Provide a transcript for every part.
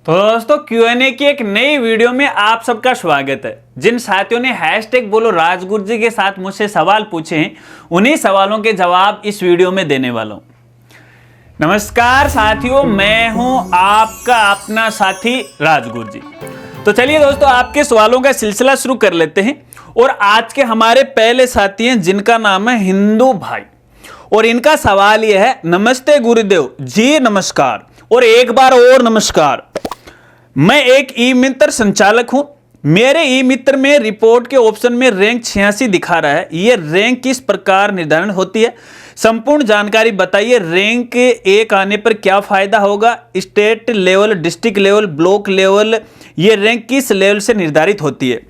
तो दोस्तों Q&A की एक नई वीडियो में आप सबका स्वागत है। जिन साथियों ने हैशटैग बोलो राजगुरु जी के साथ मुझसे सवाल पूछे हैं, उन्हीं सवालों के जवाब इस वीडियो में देने वाला हूं। नमस्कार साथियों, मैं हूं आपका अपना साथी राजगुरु जी। तो चलिए दोस्तों, आपके सवालों का सिलसिला शुरू कर लेते हैं। और आज के हमारे पहले साथी हैं जिनका नाम है हिंदू भाई, और इनका सवाल यह है, नमस्ते गुरुदेव जी। नमस्कार, और एक बार और नमस्कार। मैं एक ई मित्र संचालक हूं। मेरे ई मित्र में रिपोर्ट के ऑप्शन में रैंक 86 दिखा रहा है। यह रैंक किस प्रकार निर्धारण होती है? संपूर्ण जानकारी बताइए। रैंक 1 आने पर क्या फायदा होगा? State level, district level, block level, यह रैंक किस लेवल से निर्धारित होती है?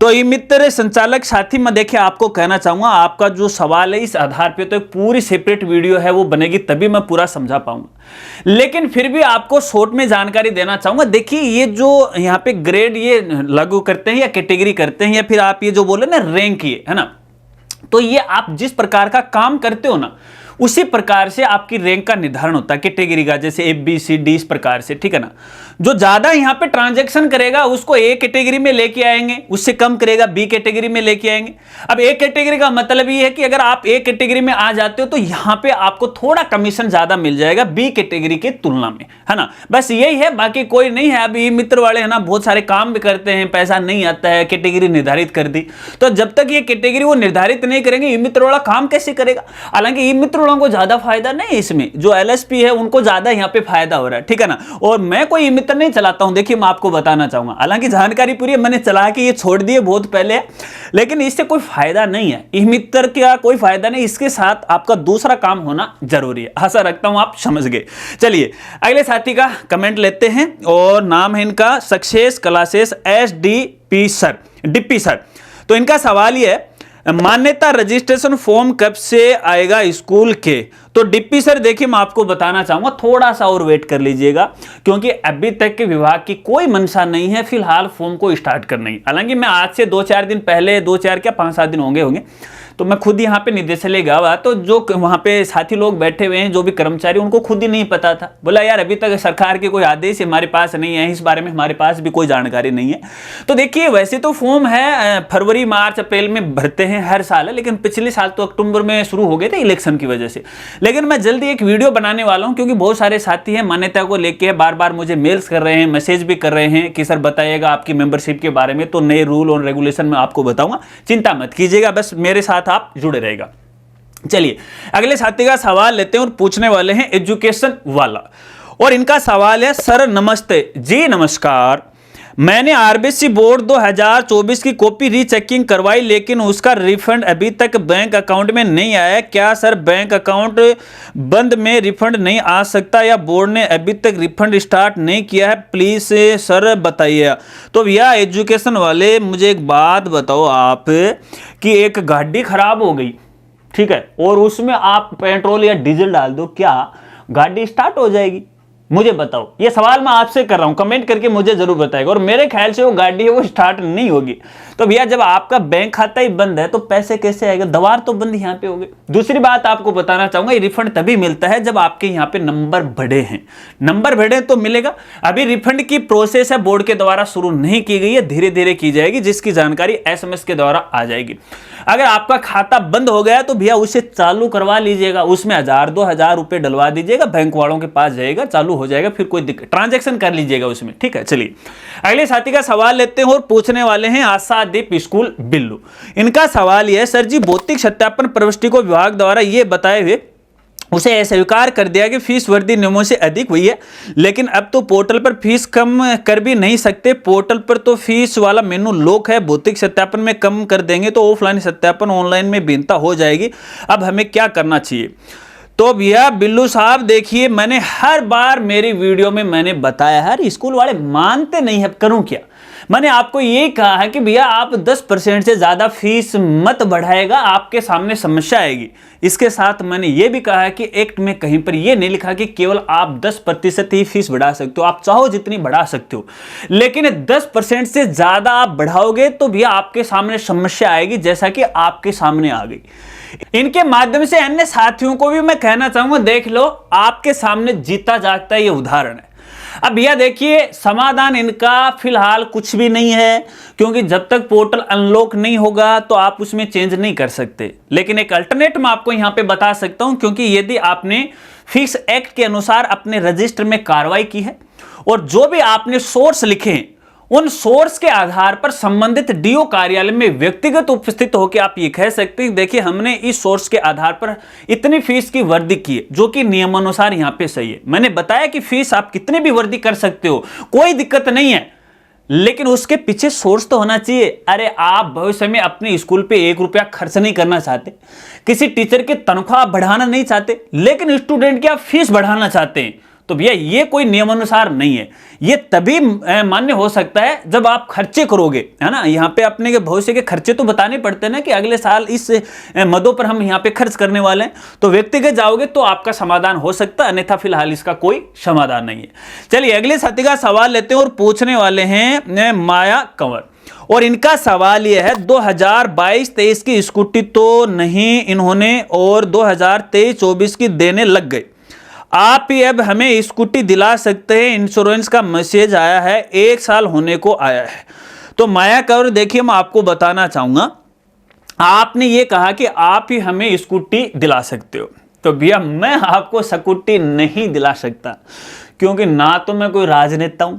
तो ई मित्र संचालक साथी, मैं देखिए आपको कहना चाहूंगा, आपका जो सवाल है इस आधार पे तो एक पूरी सेपरेट वीडियो है वो बनेगी, तभी मैं पूरा समझा पाऊंगा। लेकिन फिर भी आपको शॉर्ट में जानकारी देना चाहूंगा। देखिए, ये जो यहाँ पे ग्रेड ये लागू करते हैं या कैटेगरी करते हैं, या फिर आप ये जो बोले ना रैंक, ये है ना, तो ये आप जिस प्रकार का काम करते हो ना, उसी प्रकार से आपकी रैंक का निर्धारण होता है कैटेगरी का, जैसे ए बी सी डी, इस प्रकार से, ठीक है ना। जो ज्यादा यहाँ पे ट्रांजैक्शन करेगा उसको ए कैटेगरी में लेके आएंगे, उससे कम करेगा बी कैटेगरी में लेके आएंगे। अब ए कैटेगरी का मतलब ये है कि अगर आप ए कैटेगरी में आ जाते हो तो यहाँ पे आपको थोड़ा कमीशन ज्यादा मिल जाएगा बी कैटेगरी के तुलना में, है ना। बस यही है, बाकी कोई नहीं है। अब ये मित्र वाले है ना, बहुत सारे काम भी करते हैं, पैसा नहीं आता है, कैटेगरी निर्धारित कर दी, तो जब तक ये कैटेगरी वो निर्धारित नहीं करेंगे, ये मित्र वाला काम कैसे करेगा? हालांकि ये मित्र वालों को ज्यादा फायदा नहीं इसमें, जो एलएसपी है उनको ज्यादा यहाँ पे फायदा हो रहा है, ठीक है ना। और मैं कोई मित्र नहीं चलाता हूं, देखिए मैं आपको बताना चाहूंगा। हालांकि जानकारी पूरी मैंने चला के ये छोड़ दिए बहुत पहले, लेकिन इससे कोई फायदा नहीं है, ई मित्र का कोई फायदा नहीं। इसके साथ आपका दूसरा काम होना जरूरी है। आशा रखता हूं आप समझ गए। चलिए अगले साथी का कमेंट लेते हैं, और नाम है इनका success classes SDP sir, DP sir. तो इनका सवाल ये है, मान्यता रजिस्ट्रेशन फॉर्म कब से आएगा स्कूल के? तो डिप्पी सर देखिए, मैं आपको बताना चाहूंगा, थोड़ा सा और वेट कर लीजिएगा, क्योंकि अभी तक के विभाग की कोई मंशा नहीं है फिलहाल फॉर्म को स्टार्ट करने की। हालांकि मैं आज से 2-4 दिन पहले, 2-4 क्या 5-7 दिन होंगे, तो मैं खुद यहाँ पे निदेशालय गया, तो जो वहाँ पे साथी लोग बैठे हुए हैं, जो भी कर्मचारी, उनको खुद ही नहीं पता था। बोला यार अभी तक सरकार के कोई आदेश हमारे पास नहीं है, इस बारे में हमारे पास भी कोई जानकारी नहीं है। तो देखिए, वैसे तो फॉर्म है फरवरी, मार्च, अप्रैल में भरते हैं हर साल, लेकिन पिछले साल तो अक्टूबर में शुरू हो गए थे इलेक्शन की वजह से। लेकिन मैं जल्दी एक वीडियो बनाने वाला हूँ, क्योंकि बहुत सारे साथी हैं मान्यता को लेके बार बार मुझे मेल्स कर रहे हैं, मैसेज भी कर रहे हैं कि सर बताइएगा आपकी मेंबरशिप के बारे में। तो नए रूल और रेगुलेशन में आपको बताऊंगा, चिंता मत कीजिएगा, बस मेरे साथ आप जुड़े रहेगा। चलिए अगले साथी का सवाल लेते हैं, और पूछने वाले हैं एजुकेशन वाला, और इनका सवाल है, सर नमस्ते जी। नमस्कार, मैंने आरबीसी बोर्ड 2024 की कॉपी रीचेकिंग करवाई, लेकिन उसका रिफंड अभी तक बैंक अकाउंट में नहीं आया। क्या सर बैंक अकाउंट बंद में रिफंड नहीं आ सकता, या बोर्ड ने अभी तक रिफंड स्टार्ट नहीं किया है? प्लीज सर बताइए। तो भैया एजुकेशन वाले, मुझे एक बात बताओ आप, कि एक गाड़ी खराब हो गई, ठीक है, और उसमें आप पेट्रोल या डीजल डाल दो, क्या गाड़ी स्टार्ट हो जाएगी? मुझे बताओ, ये सवाल मैं आपसे कर रहा हूं, कमेंट करके मुझे जरूर बताएगा। और मेरे ख्याल से वो गाड़ी है वो स्टार्ट नहीं होगी। तो भैया जब आपका बैंक खाता ही बंद है तो पैसे कैसे आएगा? दवार तो बंद यहाँ पे होगी। दूसरी बात आपको बताना चाहूंगा, ये रिफंड तभी मिलता है जब आपके यहाँ पे नंबर बढ़े हैं। नंबर बढ़े तो मिलेगा। अभी रिफंड की प्रोसेस है बोर्ड के द्वारा शुरू नहीं की गई है, धीरे धीरे की जाएगी, जिसकी जानकारी SMS के द्वारा आ जाएगी। अगर आपका खाता बंद हो गया तो भैया उसे चालू करवा लीजिएगा, उसमें 1000-2000 रुपए डलवा दीजिएगा, बैंक वालों के पास जाएगा, चालू हो जाएगा, फिर कोई दिक्कत, ट्रांजैक्शन कर लीजिएगा उसमें, ठीक है। चलिए अगले साथी का सवाल लेते हैं, और पूछने वाले हैं आशादीप स्कूल बिल्लू। इनका सवाल यह है, सर जी भौतिक सत्यापन प्रविष्टि को विभाग द्वारा यह बताए हुए उसे स्वीकार कर दिया कि फीस वर्दी नियमों से अधिक हुई है, लेकिन अब तो पोर्टल पर फीस कम कर भी नहीं सकते। पोर्टल पर तो फीस वाला मेनू लॉक है, भौतिक सत्यापन में कम कर देंगे तो ऑफलाइन सत्यापन ऑनलाइन में भिन्नता हो जाएगी। अब हमें क्या करना चाहिए? तो भैया बिल्लू साहब देखिए, मैंने हर बार मेरी वीडियो में मैंने बताया है, स्कूल वाले मानते नहीं है, करूं क्या? मैंने आपको ये कहा है कि भैया आप 10% से ज्यादा फीस मत बढ़ाएगा, आपके सामने समस्या आएगी। इसके साथ मैंने ये भी कहा है कि एक्ट में कहीं पर ये नहीं लिखा कि केवल आप 10% ही फीस बढ़ा सकते हो, आप चाहो जितनी बढ़ा सकते हो, लेकिन 10% से ज्यादा आप बढ़ाओगे तो भैया आपके सामने समस्या आएगी, जैसा कि आपके सामने आ गई। इनके माध्यम से अन्य साथियों को भी मैं कहना चाहूंगा, देख लो आपके सामने जीता जागता ये उदाहरण है। अब भैया देखिए, समाधान इनका फिलहाल कुछ भी नहीं है, क्योंकि जब तक पोर्टल अनलॉक नहीं होगा तो आप उसमें चेंज नहीं कर सकते। लेकिन एक अल्टरनेट मैं आपको यहां पे बता सकता हूं, क्योंकि यदि आपने फिक्स एक्ट के अनुसार अपने रजिस्टर में कार्रवाई की है और जो भी आपने सोर्स लिखे हैं उन सोर्स के आधार पर संबंधित डीओ कार्यालय में व्यक्तिगत उपस्थित होकर आप ये कह सकते हैं, देखिए हमने इस सोर्स के आधार पर इतनी फीस की वर्दी की है, जो कि नियमानुसार यहां पे सही है। मैंने बताया कि फीस आप कितने भी वर्दी कर सकते हो, कोई दिक्कत नहीं है, लेकिन उसके पीछे सोर्स तो होना चाहिए। अरे आप भविष्य में अपने स्कूल पे 1 रुपया खर्च नहीं करना चाहते, किसी टीचर की तनख्वाह बढ़ाना नहीं चाहते, लेकिन स्टूडेंट की आप फीस बढ़ाना चाहते हैं, तो भैया ये कोई नियमानुसार नहीं है। ये तभी मान्य हो सकता है जब आप खर्चे करोगे, है ना। यहाँ पे अपने के भविष्य के खर्चे तो बताने पड़ते हैं ना, कि अगले साल इस मदों पर हम यहाँ पे खर्च करने वाले हैं, तो व्यक्तिगत जाओगे तो आपका समाधान हो सकता है, अन्यथा फिलहाल इसका कोई समाधान नहीं है। चलिए अगले साथी का सवाल लेते हैं और पूछने वाले हैं माया कंवर, और इनका सवाल यह है 2022-23 की स्कूटी तो नहीं इन्होंने और 2023-24 की देने लग गए, आप ही अब हमें स्कूटी दिला सकते हैं, इंश्योरेंस का मैसेज आया है, 1 साल होने को आया है। तो माया कौर देखिए, मैं आपको बताना चाहूंगा, आपने ये कहा कि आप ही हमें स्कूटी दिला सकते हो, तो भैया मैं आपको स्कूटी नहीं दिला सकता, क्योंकि ना तो मैं कोई राजनेता हूं,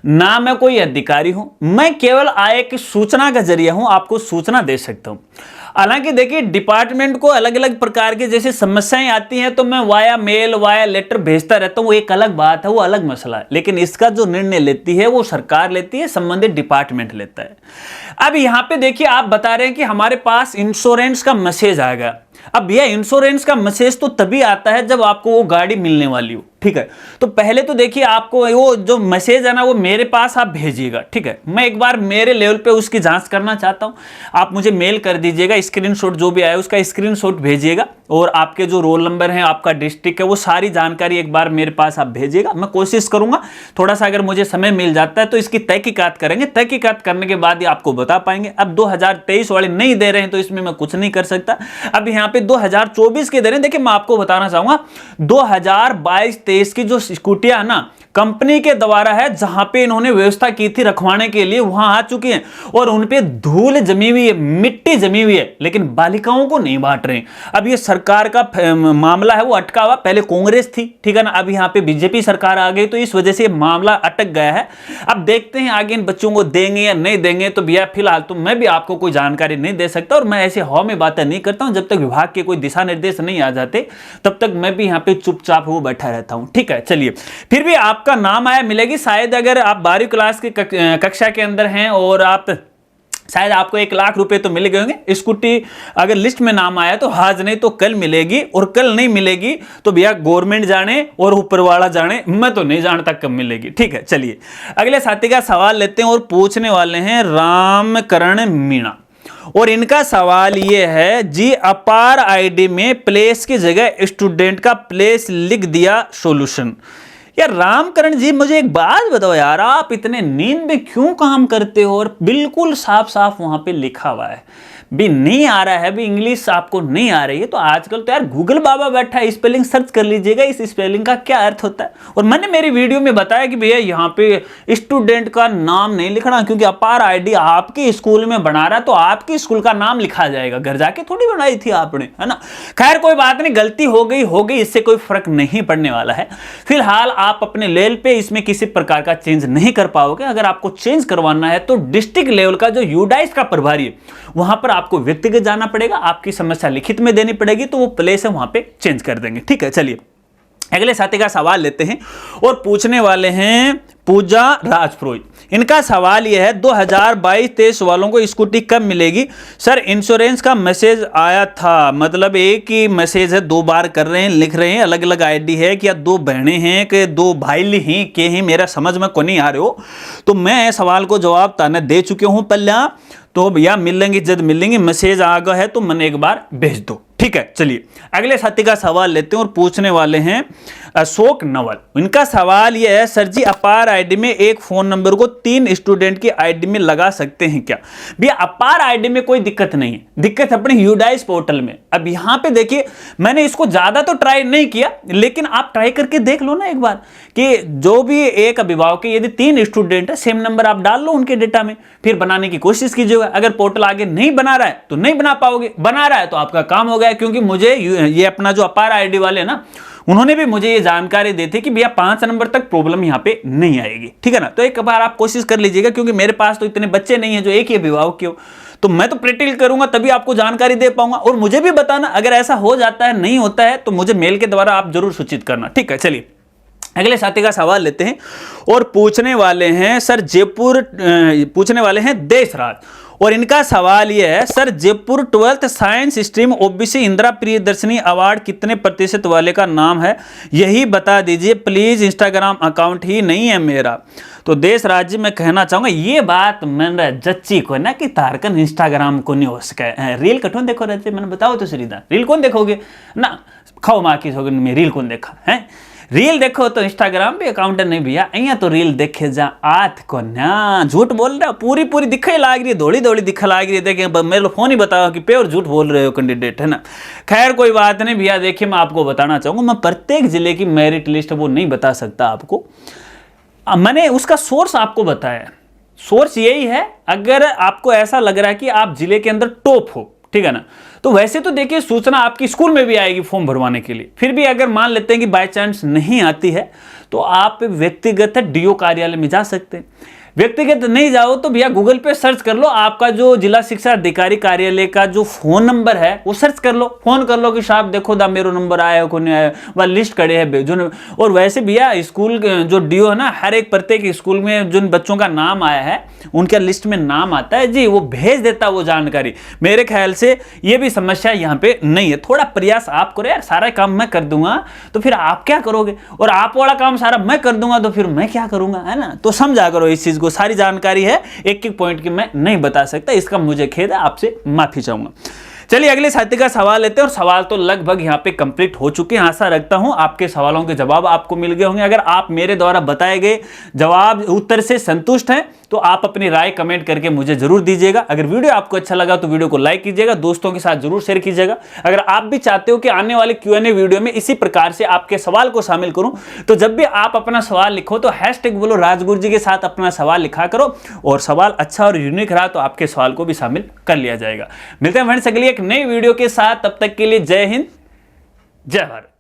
ना मैं कोई अधिकारी हूं, मैं केवल आय की सूचना का जरिया हूं, आपको सूचना दे सकता हूं। हालांकि देखिए डिपार्टमेंट को अलग अलग प्रकार की जैसे समस्याएं आती हैं तो मैं वाया मेल वाया लेटर भेजता रहता हूं, वो एक अलग बात है, वो अलग मसला है, लेकिन इसका जो निर्णय लेती है वो सरकार लेती है, संबंधित डिपार्टमेंट लेता है। अब यहां पे देखिए आप बता रहे हैं कि हमारे पास इंश्योरेंस का मैसेज आएगा। अब भैया इंश्योरेंस का मैसेज तो तभी आता है जब आपको वो गाड़ी मिलने वाली हो, ठीक है। तो पहले तो देखिए आपको वो जो मैसेज है ना वो मेरे पास आप भेजिएगा, ठीक है। मैं एक बार मेरे लेवल पे उसकी जांच करना चाहता हूं, आप मुझे मेल कर दीजिएगा, स्क्रीनशॉट जो भी आया उसका स्क्रीनशॉट भेजिएगा, और आपके जो रोल नंबर है, आपका डिस्ट्रिक्ट है, वो सारी जानकारी एक बार मेरे पास आप भेजिएगा। मैं कोशिश करूंगा थोड़ा सा, अगर मुझे समय मिल जाता है तो इसकी तहकीकात करेंगे, तहकीकात करने के बाद ही आपको बता पाएंगे। अब 2023 वाले नहीं दे रहे हैं तो इसमें मैं कुछ नहीं कर सकता। अब यहाँ पे 2024 के दे रहे हैं। देखिए मैं आपको बताना चाहूंगा 2022-23 की जो स्कूटियां है ना कंपनी के द्वारा है, जहां पे इन्होंने व्यवस्था की थी रखवाने के लिए, वहां आ चुकी हैं और उनपे धूल जमी हुई है, मिट्टी जमी हुई है, लेकिन बालिकाओं को नहीं बांट रहे। अब ये सरकार का मामला है, वो अटका हुआ, पहले कांग्रेस थी, ठीक है ना, अब यहाँ पे बीजेपी सरकार आ गई, तो इस वजह से मामला अटक गया है। अब देखते हैं आगे इन बच्चों को देंगे या नहीं देंगे। तो भैया फिलहाल तो मैं भी आपको कोई जानकारी नहीं दे सकता, और मैं ऐसे हवा में बातें नहीं करता हूं। जब तक विभाग के कोई दिशा निर्देश नहीं आ जाते तब तक मैं भी यहाँ पे चुपचाप वो बैठा रहता हूं, ठीक है। चलिए फिर भी आपका नाम आया मिलेगी, शायद अगर आप 12वीं क्लास की कक्षा के अंदर हैं और आप शायद आपको 1 लाख रुपए तो मिल गए होंगे। स्कूटी अगर लिस्ट में नाम आया तो आज नहीं तो कल मिलेगी, और कल नहीं मिलेगी तो भैया गवर्नमेंट जाने और ऊपर वाला जाने, मैं तो नहीं जानता कब मिलेगी, ठीक है। चलिए अगले साथी का सवाल लेते हैं और पूछने वाले हैं रामकरण मीणा, और इनका सवाल यह है जी, अपार आईडी में प्लेस की जगह स्टूडेंट का प्लेस लिख दिया सॉल्यूशन। यार रामकरण जी मुझे एक बात बताओ यार, आप इतने नींद में क्यों काम करते हो? और बिल्कुल साफ साफ वहां पे लिखा हुआ है, भी नहीं आ रहा है, भी इंग्लिश आपको नहीं आ रही है, तो आजकल तो यार गूगल बाबा बैठा है, स्पेलिंग सर्च कर लीजिएगा, इस स्पेलिंग का क्या अर्थ होता है। और मैंने मेरी वीडियो में बताया कि भैया यहाँ पे स्टूडेंट का नाम नहीं लिखना, क्योंकि अपार आईडी आपके स्कूल में बना रहा है तो आपके स्कूल का नाम लिखा जाएगा, घर जाके थोड़ी बनाई थी आपने, है ना। खैर कोई बात नहीं, गलती हो गई, इससे कोई फर्क नहीं पड़ने वाला है। फिलहाल आप अपने लेवल पे इसमें किसी प्रकार का चेंज नहीं कर पाओगे। अगर आपको चेंज करवाना है तो डिस्ट्रिक्ट लेवल का जो यूडाइस का प्रभारी है वहां पर आपको व्यक्तिगत जाना पड़ेगा, आपकी समस्या लिखित में देनी पड़ेगी, तो वो प्लेस है वहां पे चेंज कर देंगे, ठीक है। चलिए अगले साथी का सवाल लेते हैं और पूछने वाले हैं पूजा राजपुरोहित। इनका सवाल यह है 2022-23 वालों को स्कूटी कब मिलेगी? सर इंश्योरेंस का मैसेज आया था, मतलब एक ही मैसेज है, 2 बार कर रहे हैं, लिख रहे हैं, अलग अलग आईडी है, क्या 2 बहनें हैं कि 2 भाई ही के ही, मेरा समझ में को नहीं आ रहे हो। तो मैं सवाल को जवाब ताने दे चुके हूं पहले, तो भैया मिलेंगे, जब मिलेंगे मैसेज आ गया है तो मैंने एक बार भेज दो, ठीक है, चलिए अगले साथी का सवाल लेते हैं और पूछने वाले हैं अशोक नवल। इनका सवाल यह है, सर जी अपार आईडी में एक फोन नंबर को 3 स्टूडेंट की आईडी में लगा सकते हैं क्या? भैया अपार आईडी में कोई दिक्कत नहीं है, दिक्कत अपने यूडाइस पोर्टल में। अब यहां पे देखिए, मैंने इसको ज्यादा तो ट्राई नहीं किया, लेकिन आप ट्राई करके देख लो ना एक बार कि जो भी एक अभिभावक के यदि 3 स्टूडेंट है, सेम नंबर आप डाल लो उनके डेटा में, फिर बनाने की कोशिश कीजिएगा। अगर पोर्टल आगे नहीं बना रहा है तो नहीं बना पाओगे, बना रहा है तो आपका काम हो गया। क्योंकि मुझे ये अपना जो अपार आईडी वाले ना, उन्होंने भी मुझे ये जानकारी दी थी कि भैया 5 नंबर तक प्रॉब्लम यहां पे नहीं आएगी, ठीक है ना। तो एक बार आप कोशिश कर लीजिएगा, क्योंकि मेरे पास तो इतने बच्चे नहीं है जो एक ही अभिभावक के हो, तो मैं तो प्रैक्टिकल करूंगा तभी आपको जानकारी दे पाऊंगा। और मुझे भी बताना अगर ऐसा हो जाता है, नहीं होता है, तो मुझे मेल के द्वारा आप जरूर सूचित करना, ठीक है। चलिए अगले साथी का सवाल लेते हैं और पूछने वाले हैं सर जयपुर, पूछने वाले हैं देशराज, और इनका सवाल यह है, sir Jaipur 12th science stream OBC Indira Priyadarshini award कितने प्रतिशत वाले का नाम है, यही बता दीजिए प्लीज, इंस्टाग्राम अकाउंट ही नहीं है मेरा। तो देशराज जी मैं कहना चाहूंगा, ये बात मैंने जच्ची को ना कि तारकन इंस्टाग्राम को नहीं हो सका, रील कठोन देखो रहते, मैंने बताओ तो सीधा रील कौन देखोगे ना, खाओ माँ की सोगन में रील कौन देखा है, रील देखो तो इंस्टाग्राम पे अकाउंट नहीं भैया, अहिया तो रील देखे जा आत को ना, झूठ बोल रहा पूरी पूरी दिखे लाग रही है, धोली धोली दिखा लाग रही है, देखे मेरे फोन ही बताओ कि प्योर झूठ बोल रहे हो कैंडिडेट, है ना। खैर कोई बात नहीं भैया, देखिए मैं आपको बताना चाहूंगा, मैं प्रत्येक जिले की मेरिट लिस्ट वो नहीं बता सकता आपको, मैंने उसका सोर्स आपको बताया। सोर्स यही है, अगर आपको ऐसा लग रहा है कि आप जिले के अंदर टॉप हो, ठीक है ना, तो वैसे तो देखिए सूचना आपकी स्कूल में भी आएगी फॉर्म भरवाने के लिए। फिर भी अगर मान लेते हैं कि बाय चांस नहीं आती है, तो आप व्यक्तिगत डीओ कार्यालय में जा सकते हैं। व्यक्तिगत नहीं जाओ तो भैया गूगल पे सर्च कर लो, आपका जो जिला शिक्षा अधिकारी कार्यालय का जो फोन नंबर है वो सर्च कर लो, फोन कर लो कि साहब देखो दा मेरो नंबर आया हो नहीं आया, वह लिस्ट खड़े है जो। और वैसे भैया स्कूल जो डीओ है ना, हर एक प्रत्येक स्कूल में जिन बच्चों का नाम आया है उनके लिस्ट में नाम आता है जी, वो भेज देता वो जानकारी। मेरे ख्याल से ये भी समस्या यहाँ पे नहीं है। थोड़ा प्रयास आप करो यार, सारा काम मैं कर दूंगा तो फिर आप क्या करोगे, और आप वाला काम सारा मैं कर दूंगा तो फिर मैं क्या करूंगा, है ना। तो समझा करो इस चीज को, सारी जानकारी है, एक एक पॉइंट की मैं नहीं बता सकता, इसका मुझे खेद है, आपसे माफी चाहूंगा। चलिए अगले साथी का सवाल लेते हैं, और सवाल तो लगभग यहाँ पे कंप्लीट हो चुके हैं। आशा रखता हूं आपके सवालों के जवाब आपको मिल गए होंगे। अगर आप मेरे द्वारा बताए गए जवाब उत्तर से संतुष्ट हैं तो आप अपनी राय कमेंट करके मुझे जरूर दीजिएगा। अगर वीडियो आपको अच्छा लगा तो वीडियो को लाइक कीजिएगा, दोस्तों के साथ जरूर शेयर कीजिएगा। अगर आप भी चाहते हो कि आने वाले Q&A वीडियो में इसी प्रकार से आपके सवाल को शामिल करूं, तो जब भी आप अपना सवाल लिखो तो हैशटैग बोलो राजगुरु जी के साथ अपना सवाल लिखा करो, और सवाल अच्छा और यूनिक रहा तो आपके सवाल को भी शामिल कर लिया जाएगा। मिलते हैं फ्रेंड्स अगली एक नई वीडियो के साथ, तब तक के लिए जय हिंद, जय भारत।